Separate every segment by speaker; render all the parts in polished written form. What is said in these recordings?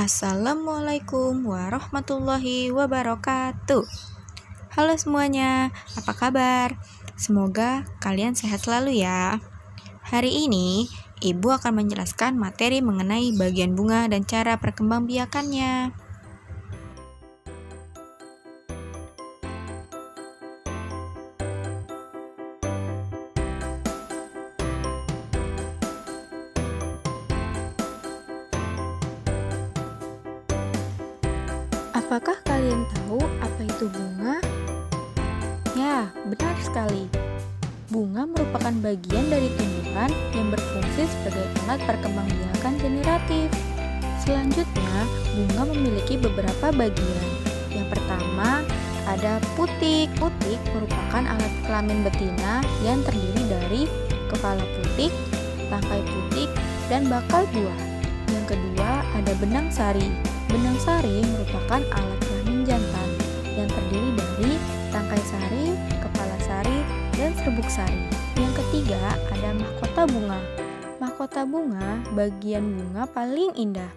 Speaker 1: Assalamualaikum warahmatullahi wabarakatuh. Halo semuanya, apa kabar? Semoga kalian sehat selalu ya. Hari ini, Ibu akan menjelaskan materi mengenai bagian bunga dan cara perkembangbiakannya. Apakah kalian tahu apa itu bunga? Ya, benar sekali. Bunga merupakan bagian dari tumbuhan yang berfungsi sebagai alat perkembangbiakan generatif. Selanjutnya, bunga memiliki beberapa bagian. Yang pertama, ada putik. Putik merupakan alat kelamin betina yang terdiri dari kepala putik, tangkai putik, dan bakal buah. Yang kedua, ada benang sari. Benang sari merupakan alat kelamin jantan yang terdiri dari tangkai sari, kepala sari, dan serbuk sari. Yang ketiga, ada mahkota bunga. Mahkota bunga, bagian bunga paling indah,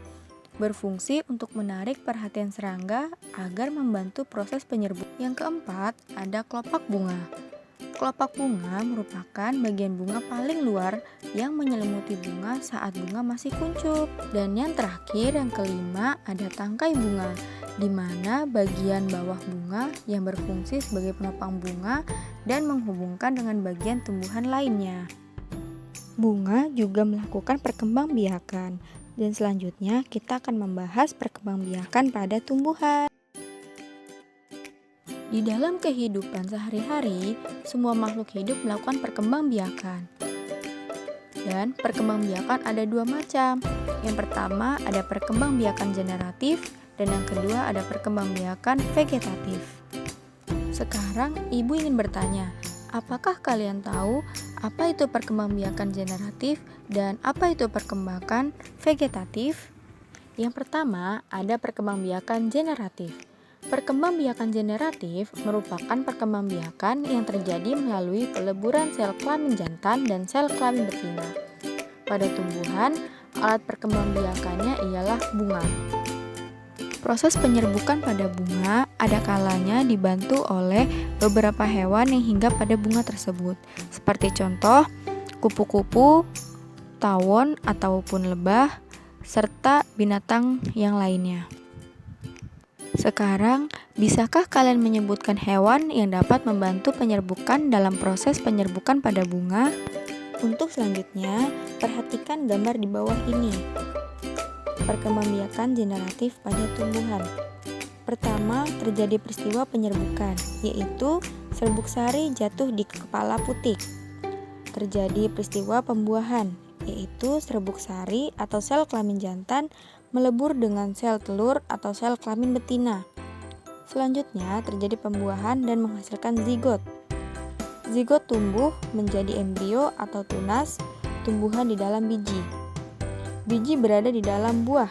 Speaker 1: berfungsi untuk menarik perhatian serangga agar membantu proses penyerbukan. Yang keempat, ada kelopak bunga. Kelopak bunga merupakan bagian bunga paling luar yang menyelimuti bunga saat bunga masih kuncup. Dan yang terakhir, yang kelima, ada tangkai bunga, di mana bagian bawah bunga yang berfungsi sebagai penopang bunga dan menghubungkan dengan bagian tumbuhan lainnya. Bunga juga melakukan perkembangbiakan, dan selanjutnya kita akan membahas perkembangbiakan pada tumbuhan. Di dalam kehidupan sehari-hari, semua makhluk hidup melakukan perkembangbiakan. Dan perkembangbiakan ada dua macam. Yang pertama ada perkembangbiakan generatif, dan yang kedua ada perkembangbiakan vegetatif. Sekarang Ibu ingin bertanya, apakah kalian tahu apa itu perkembangbiakan generatif dan apa itu perkembangan vegetatif? Yang pertama ada perkembangbiakan generatif. Perkembangbiakan generatif merupakan perkembangbiakan yang terjadi melalui peleburan sel kelamin jantan dan sel kelamin betina. Pada tumbuhan, alat perkembangbiakannya ialah bunga. Proses penyerbukan pada bunga ada kalanya dibantu oleh beberapa hewan yang hinggap pada bunga tersebut, seperti contoh kupu-kupu, tawon ataupun lebah, serta binatang yang lainnya. Sekarang, bisakah kalian menyebutkan hewan yang dapat membantu penyerbukan dalam proses penyerbukan pada bunga? Untuk selanjutnya, perhatikan gambar di bawah ini. Perkembangbiakan generatif pada tumbuhan. Pertama, terjadi peristiwa penyerbukan, yaitu serbuk sari jatuh di kepala putik. Terjadi peristiwa pembuahan, yaitu serbuk sari atau sel kelamin jantan melebur dengan sel telur atau sel kelamin betina. Selanjutnya terjadi pembuahan dan menghasilkan zigot. Zigot tumbuh menjadi embrio atau tunas tumbuhan di dalam biji. Biji berada di dalam buah.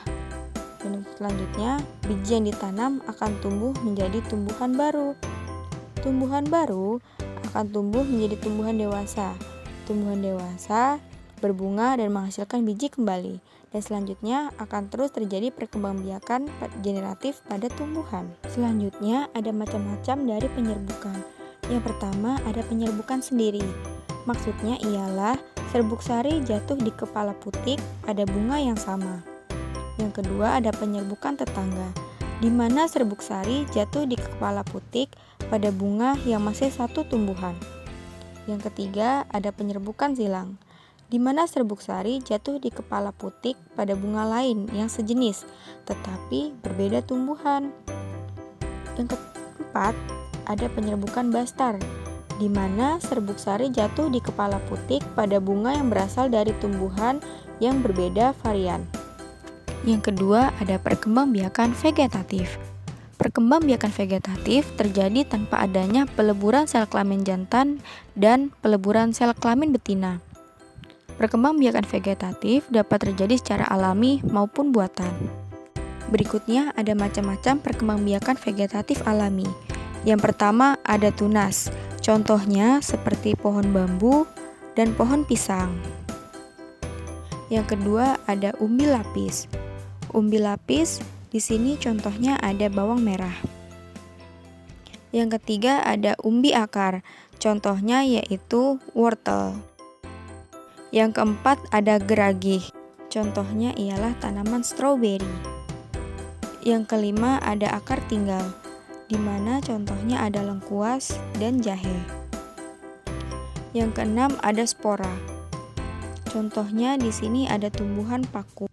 Speaker 1: Dan selanjutnya biji yang ditanam akan tumbuh menjadi tumbuhan baru. Tumbuhan baru akan tumbuh menjadi tumbuhan dewasa. Tumbuhan dewasa berbunga dan menghasilkan biji kembali. Dan selanjutnya akan terus terjadi perkembangbiakan generatif pada tumbuhan. Selanjutnya ada macam-macam dari penyerbukan. Yang pertama ada penyerbukan sendiri. Maksudnya ialah serbuk sari jatuh di kepala putik pada bunga yang sama. Yang kedua ada penyerbukan tetangga, di mana serbuk sari jatuh di kepala putik pada bunga yang masih satu tumbuhan. Yang ketiga ada penyerbukan silang, di mana serbuk sari jatuh di kepala putik pada bunga lain yang sejenis, tetapi berbeda tumbuhan. Yang keempat, ada penyerbukan bastar, di mana serbuk sari jatuh di kepala putik pada bunga yang berasal dari tumbuhan yang berbeda varian. Yang kedua, ada perkembangbiakan vegetatif. Perkembangbiakan vegetatif terjadi tanpa adanya peleburan sel kelamin jantan dan peleburan sel kelamin betina. Perkembangbiakan vegetatif dapat terjadi secara alami maupun buatan. Berikutnya ada macam-macam perkembangbiakan vegetatif alami. Yang pertama ada tunas, contohnya seperti pohon bambu dan pohon pisang. Yang kedua ada umbi lapis. Umbi lapis, di sini contohnya ada bawang merah. Yang ketiga ada umbi akar, contohnya yaitu wortel. Yang keempat ada geragih, contohnya ialah tanaman stroberi. Yang kelima ada akar tinggal, di mana contohnya ada lengkuas dan jahe. Yang keenam ada spora. Contohnya di sini ada tumbuhan paku.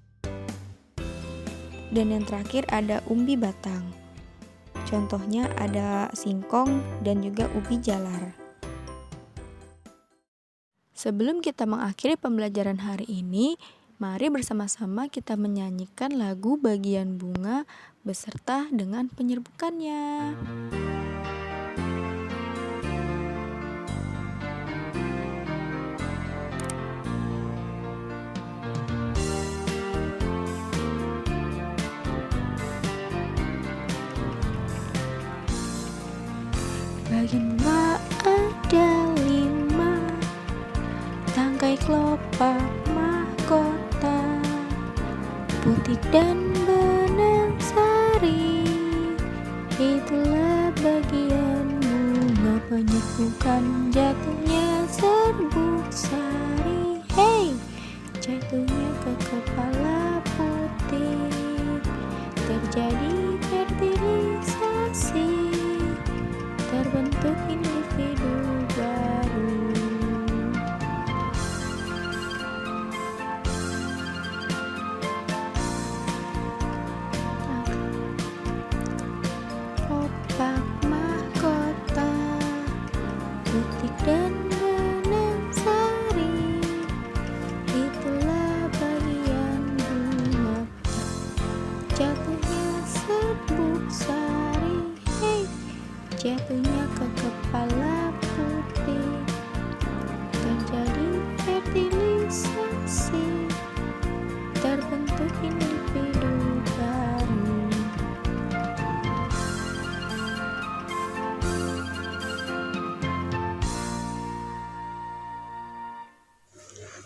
Speaker 1: Dan yang terakhir ada umbi batang. Contohnya ada singkong dan juga ubi jalar. Sebelum kita mengakhiri pembelajaran hari ini, mari bersama-sama kita menyanyikan lagu Bagian Bunga beserta dengan penyerbukannya. Bagian bunga ada 5, tangkai kelopak mahkota, putih dan benang sari. Itulah bagian bunga penyerbukan, jatuhnya serbuk sari. Hey, jatuhnya ke kepala putih, terjadi fertilisasi, terbentuk individu baru. Kelopak mahkota, putih dan benang sari. Itulah bagian bunga, jatuhnya serbuk sari. Hey, jatuhnya ke kepala putih, terjadi fertilisasi, terbentuk individu baru.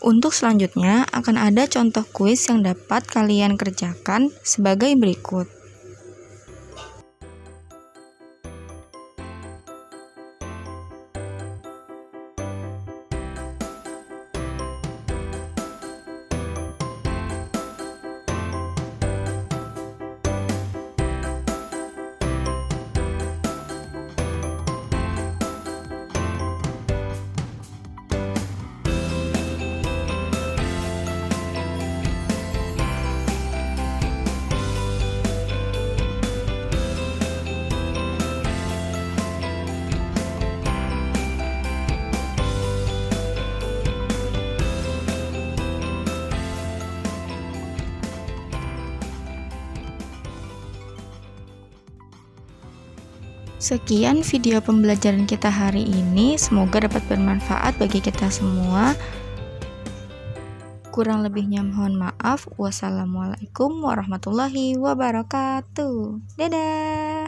Speaker 1: Untuk selanjutnya akan ada contoh kuis yang dapat kalian kerjakan sebagai berikut. Sekian video pembelajaran kita hari ini, semoga dapat bermanfaat bagi kita semua. Kurang lebihnya mohon maaf. Wassalamualaikum warahmatullahi wabarakatuh. Dadah.